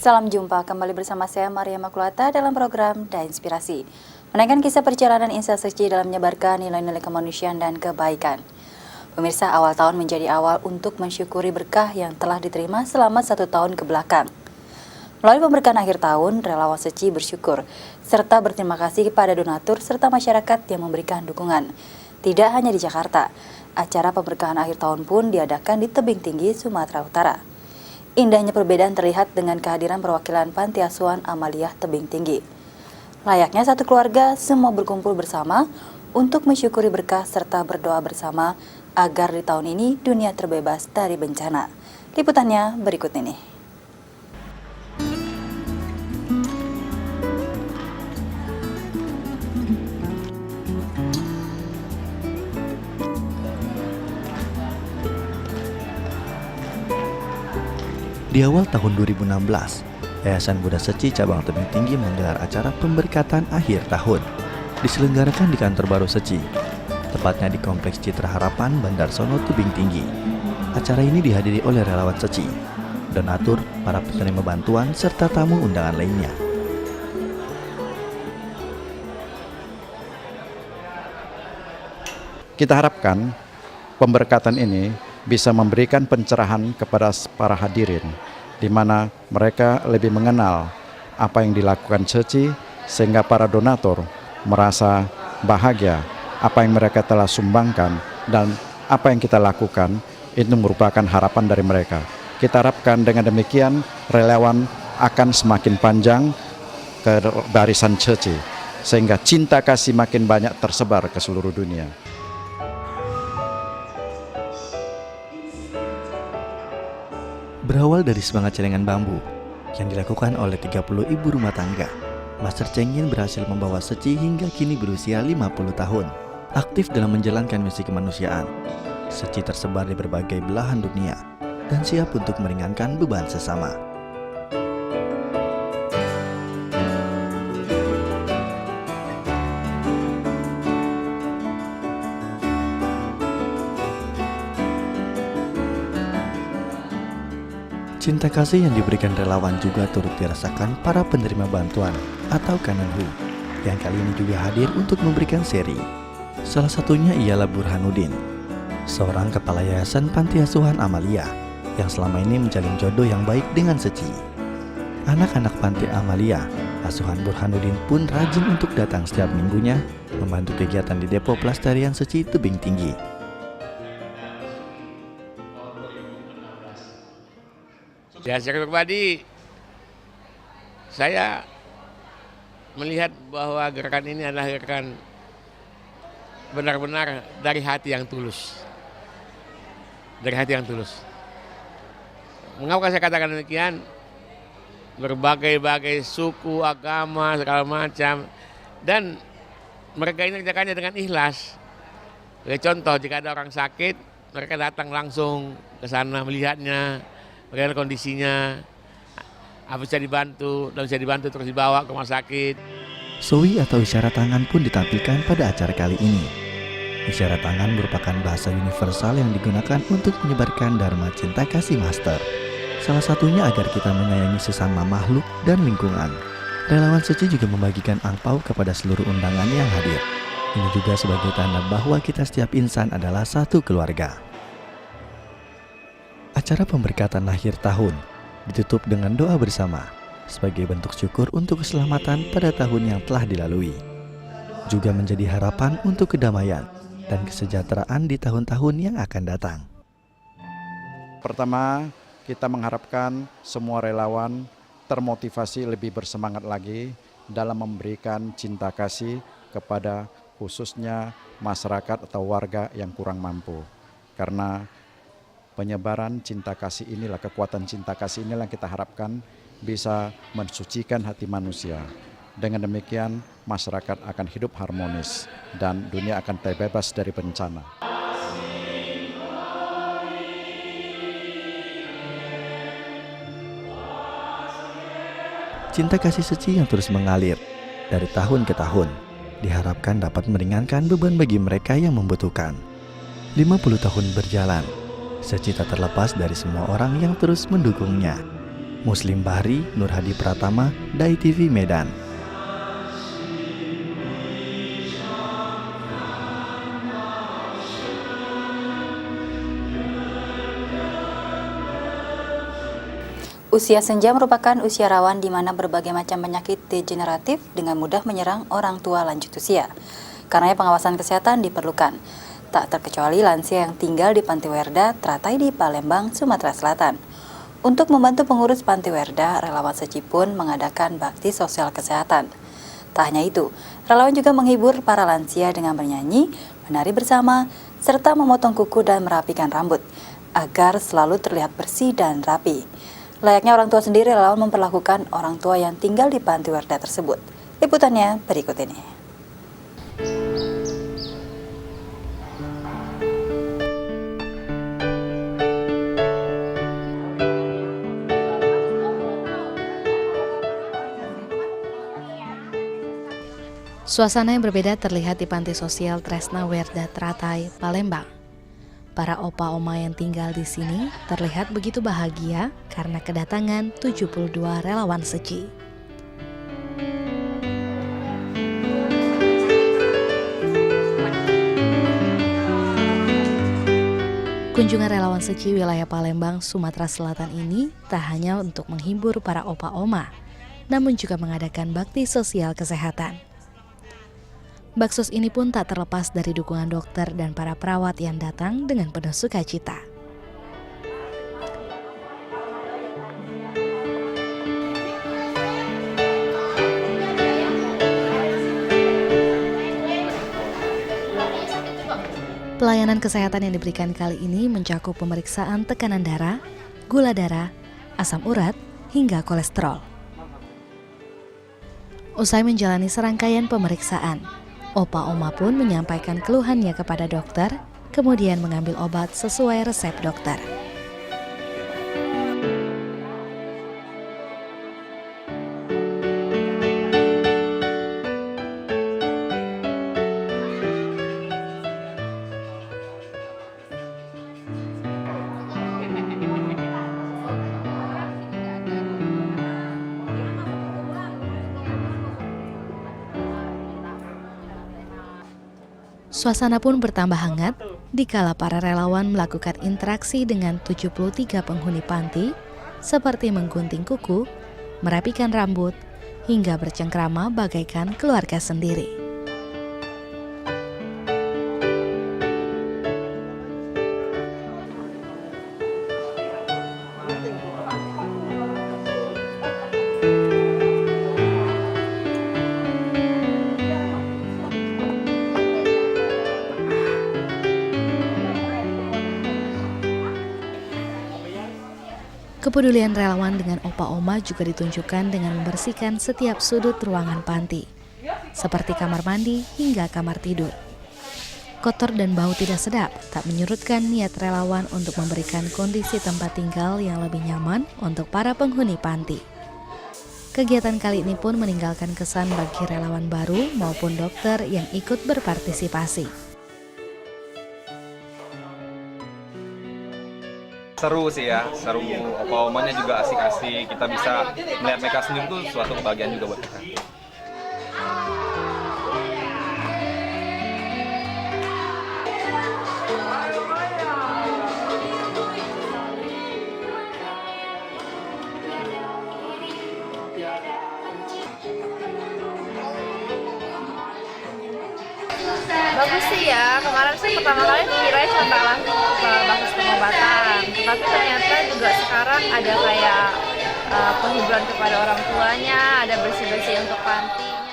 Salam jumpa kembali bersama saya Maria Makulata dalam program Da Inspirasi. Menaikkan kisah perjalanan insan suci dalam menyebarkan nilai-nilai kemanusiaan dan kebaikan. Pemirsa, awal tahun menjadi awal untuk mensyukuri berkah yang telah diterima selama 1 tahun ke belakang. Melalui pemberkahan akhir tahun, relawan suci bersyukur serta berterima kasih kepada donatur serta masyarakat yang memberikan dukungan. Tidak hanya di Jakarta, acara pemberkahan akhir tahun pun diadakan di Tebing Tinggi, Sumatera Utara. Indahnya perbedaan terlihat dengan kehadiran perwakilan Panti Asuhan Amaliyah Tebing Tinggi. Layaknya satu keluarga, semua berkumpul bersama untuk mensyukuri berkah serta berdoa bersama agar di tahun ini dunia terbebas dari bencana. Liputannya berikut ini. Di awal tahun 2016, Yayasan Buddha Seci Cabang Tebing Tinggi menggelar acara pemberkatan akhir tahun. Diselenggarakan di kantor baru Seci, tepatnya di Kompleks Citra Harapan, Bandar Sono, Tebing Tinggi. Acara ini dihadiri oleh relawan Seci, donatur, para penerima bantuan, serta tamu undangan lainnya. Kita harapkan pemberkatan ini bisa memberikan pencerahan kepada para hadirin, di mana mereka lebih mengenal apa yang dilakukan Seci, sehingga para donatur merasa bahagia apa yang mereka telah sumbangkan dan apa yang kita lakukan itu merupakan harapan dari mereka. Kita harapkan dengan demikian relawan akan semakin panjang ke barisan Seci, sehingga cinta kasih makin banyak tersebar ke seluruh dunia. Berawal dari semangat celengan bambu yang dilakukan oleh 30 ibu rumah tangga, Master Cengin berhasil membawa Seci hingga kini berusia 50 tahun. Aktif dalam menjalankan misi kemanusiaan, Seci tersebar di berbagai belahan dunia dan siap untuk meringankan beban sesama. Cinta kasih yang diberikan relawan juga turut dirasakan para penerima bantuan atau Kananhu yang kali ini juga hadir untuk memberikan seri. Salah satunya ialah Burhanuddin, seorang kepala yayasan Panti Asuhan Amaliyah yang selama ini menjalin jodoh yang baik dengan Seci. Anak-anak Panti Amaliyah asuhan Burhanuddin pun rajin untuk datang setiap minggunya membantu kegiatan di Depo Pelestarian Seci Tebing Tinggi. Ya, secara pribadi saya melihat bahwa gerakan ini adalah gerakan benar-benar dari hati yang tulus. Dari hati yang tulus. Mengapa saya katakan demikian? Berbagai-bagai suku, agama, segala macam. Dan mereka ini kerjakannya dengan ikhlas. Sebagai contoh, jika ada orang sakit, mereka datang langsung ke sana melihatnya, bagaimana kondisinya, apa bisa dibantu, dan bisa dibantu terus dibawa ke rumah sakit. Sowi atau isyarat tangan pun ditampilkan pada acara kali ini. Isyarat tangan merupakan bahasa universal yang digunakan untuk menyebarkan dharma cinta kasih Master. Salah satunya agar kita menyayangi sesama makhluk dan lingkungan. Relawan Seci juga membagikan angpau kepada seluruh undangan yang hadir. Ini juga sebagai tanda bahwa kita setiap insan adalah satu keluarga. Acara pemberkatan akhir tahun ditutup dengan doa bersama sebagai bentuk syukur untuk keselamatan pada tahun yang telah dilalui. Juga menjadi harapan untuk kedamaian dan kesejahteraan di tahun-tahun yang akan datang. Pertama, kita mengharapkan semua relawan termotivasi lebih bersemangat lagi dalam memberikan cinta kasih kepada khususnya masyarakat atau warga yang kurang mampu. Karena penyebaran cinta kasih inilah, kekuatan cinta kasih inilah yang kita harapkan bisa mensucikan hati manusia. Dengan demikian, masyarakat akan hidup harmonis dan dunia akan terbebas dari bencana. Cinta kasih Seci yang terus mengalir dari tahun ke tahun diharapkan dapat meringankan beban bagi mereka yang membutuhkan. 50 tahun berjalan, Seci tak terlepas dari semua orang yang terus mendukungnya. Muslim Bahri, Nur Hadi Pratama, Dai TV Medan. Usia senja merupakan usia rawan di mana berbagai macam penyakit degeneratif dengan mudah menyerang orang tua lanjut usia. Karena pengawasan kesehatan diperlukan, tak terkecuali lansia yang tinggal di Panti Werda Teratai di Palembang, Sumatera Selatan. Untuk membantu pengurus Panti Werda, relawan Seci pun mengadakan bakti sosial kesehatan. Tak hanya itu, relawan juga menghibur para lansia dengan bernyanyi, menari bersama, serta memotong kuku dan merapikan rambut, agar selalu terlihat bersih dan rapi. Layaknya orang tua sendiri, relawan memperlakukan orang tua yang tinggal di Panti Werda tersebut. Liputannya berikut ini. Suasana yang berbeda terlihat di Panti Sosial Tresna Werda Teratai, Palembang. Para opa-oma yang tinggal di sini terlihat begitu bahagia karena kedatangan 72 relawan Seci. Kunjungan relawan Seci wilayah Palembang, Sumatera Selatan ini tak hanya untuk menghibur para opa-oma, namun juga mengadakan bakti sosial kesehatan. Baksos ini pun tak terlepas dari dukungan dokter dan para perawat yang datang dengan penuh sukacita. Pelayanan kesehatan yang diberikan kali ini mencakup pemeriksaan tekanan darah, gula darah, asam urat, hingga kolesterol. Usai menjalani serangkaian pemeriksaan, opa-oma pun menyampaikan keluhannya kepada dokter, kemudian mengambil obat sesuai resep dokter. Suasana pun bertambah hangat dikala para relawan melakukan interaksi dengan 73 penghuni panti seperti menggunting kuku, merapikan rambut, hingga bercengkrama bagaikan keluarga sendiri. Kepedulian relawan dengan opa-oma juga ditunjukkan dengan membersihkan setiap sudut ruangan panti, seperti kamar mandi hingga kamar tidur. Kotor dan bau tidak sedap tak menyurutkan niat relawan untuk memberikan kondisi tempat tinggal yang lebih nyaman untuk para penghuni panti. Kegiatan kali ini pun meninggalkan kesan bagi relawan baru maupun dokter yang ikut berpartisipasi. Seru sih ya, seru. Opa-omanya juga asik-asik. Kita bisa melihat mereka senyum tuh suatu kebahagiaan juga buat kita. Bagus sih ya, kemarin sih pertama kali kira cuma baksos pengobatan, tapi ternyata juga sekarang ada kayak penghiburan kepada orang tuanya, ada bersih-bersih untuk pantinya.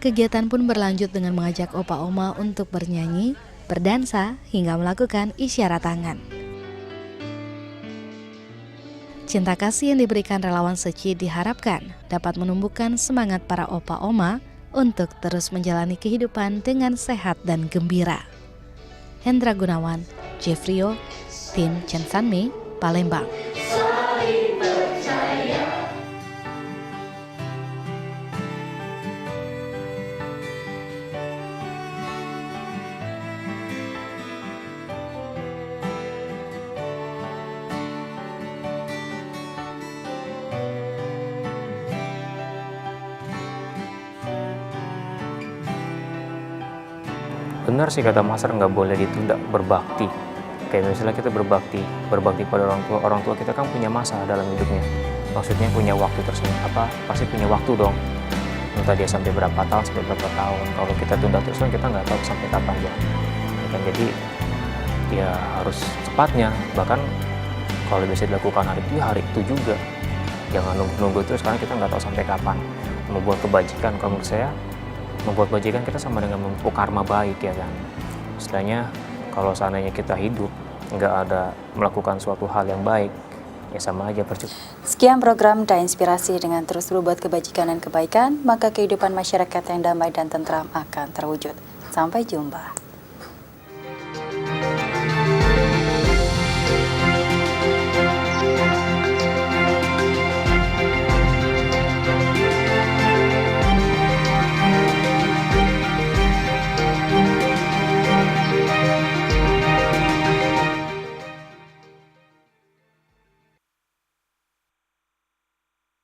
Kegiatan pun berlanjut dengan mengajak opa-oma untuk bernyanyi, berdansa, hingga melakukan isyarat tangan. Cinta kasih yang diberikan relawan Seci diharapkan dapat menumbuhkan semangat para opa-oma untuk terus menjalani kehidupan dengan sehat dan gembira. Hendra Gunawan, Jeffrio, tim Censanme, Palembang. Benar sih kata Mas Ar, nggak boleh ditunda berbakti. Kayak misalnya kita berbakti pada orang tua kita kan punya masa dalam hidupnya. Maksudnya punya waktu tersebut, pasti punya waktu dong. Entah dia sampai berapa tahun. Kalau kita tunda terus kan kita nggak tahu sampai kapan ya. Kan jadi ya harus cepatnya. Bahkan kalau bisa dilakukan hari itu juga. Jangan nunggu terus karena kita nggak tahu sampai kapan. Membuat kebajikan, kalau menurut saya membuat kebajikan kita sama dengan memupuk karma baik ya kan. Istilahnya kalau seandainya kita hidup nggak ada melakukan suatu hal yang baik, ya sama aja percuma. Sekian program Da Inspirasi. Dengan terus berbuat kebajikan dan kebaikan, maka kehidupan masyarakat yang damai dan tentram akan terwujud. Sampai jumpa.